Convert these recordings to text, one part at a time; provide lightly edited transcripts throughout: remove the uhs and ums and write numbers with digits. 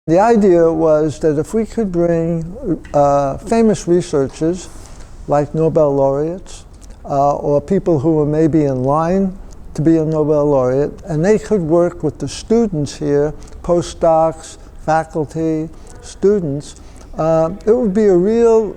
The idea was that if we could bring famous researchers like Nobel laureates or people who were maybe in line to be a Nobel laureate, and they could work with the students here, postdocs, faculty, students, it would be a real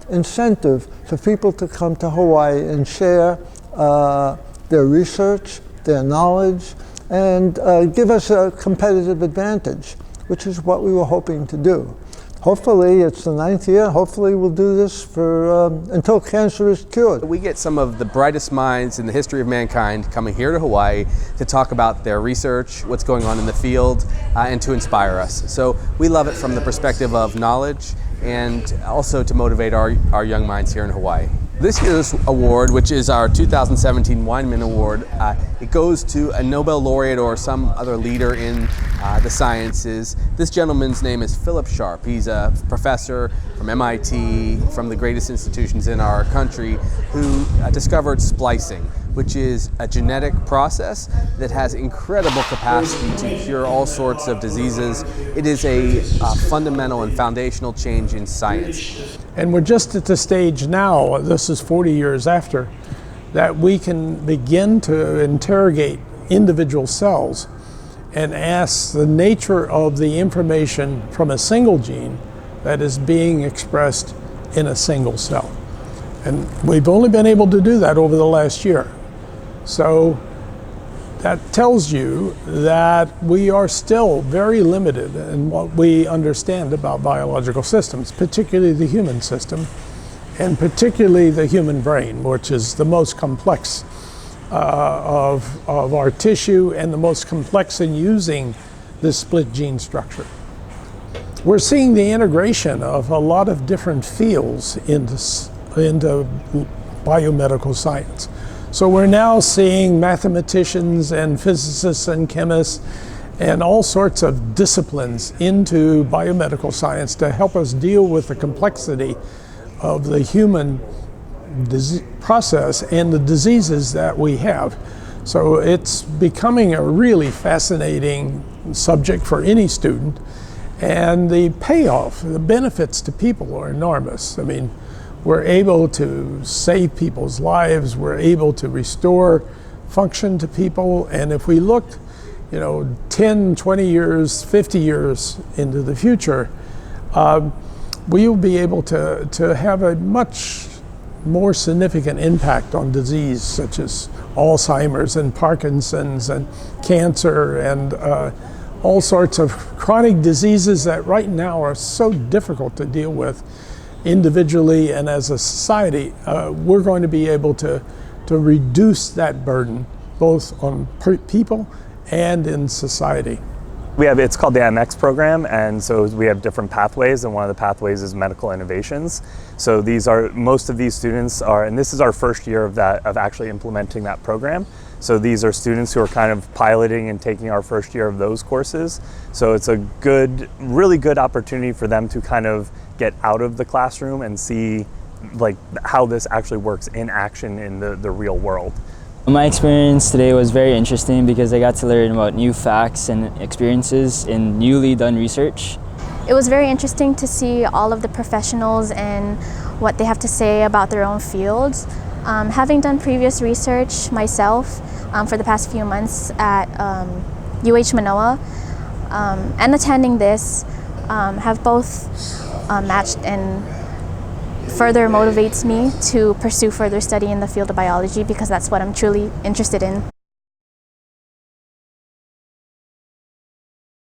incentive for people to come to Hawaii and share their research, their knowledge, and give us a competitive advantage, which is what we were hoping to do. Hopefully, it's the 9th year. Hopefully, we'll do this for until cancer is cured. We get some of the brightest minds in the history of mankind coming here to Hawaii to talk about their research, what's going on in the field, and to inspire us. So we love it from the perspective of knowledge and also to motivate our young minds here in Hawaii. This year's award, which is our 2017 Weinman Award, it goes to a Nobel laureate or some other leader in the sciences. This gentleman's name is Philip Sharp. He's a professor from MIT, from the greatest institutions in our country, who discovered splicing, which is a genetic process that has incredible capacity to cure all sorts of diseases. It is a fundamental and foundational change in science. And we're just at the stage now, this is 40 years after, that we can begin to interrogate individual cells and ask the nature of the information from a single gene that is being expressed in a single cell. And we've only been able to do that over the last year. So that tells you that we are still very limited in what we understand about biological systems, particularly the human system, and particularly the human brain, which is the most complex of our tissue and the most complex in using this split gene structure. We're seeing the integration of a lot of different fields into biomedical science. So we're now seeing mathematicians and physicists and chemists and all sorts of disciplines into biomedical science to help us deal with the complexity of the human process and the diseases that we have. So it's becoming a really fascinating subject for any student, and the payoff, the benefits to people are enormous. I mean, we're able to save people's lives, we're able to restore function to people, and if we looked, 10, 20 years, 50 years into the future, we'll be able to have a much more significant impact on disease such as Alzheimer's and Parkinson's and cancer and all sorts of chronic diseases that right now are so difficult to deal with individually and as a society. We're going to be able to reduce that burden both on people and in society. It's called the MX program, and so we have different pathways, and one of the pathways is medical innovations. So most of these students are, and this is our first year of actually implementing that program. So these are students who are kind of piloting and taking our first year of those courses. So it's a really good opportunity for them to kind of get out of the classroom and see how this actually works in action in the real world. My experience today was very interesting because I got to learn about new facts and experiences in newly done research. It was very interesting to see all of the professionals and what they have to say about their own fields. Having done previous research myself for the past few months at UH Manoa and attending this have both matched and further motivates me to pursue further study in the field of biology because that's what I'm truly interested in.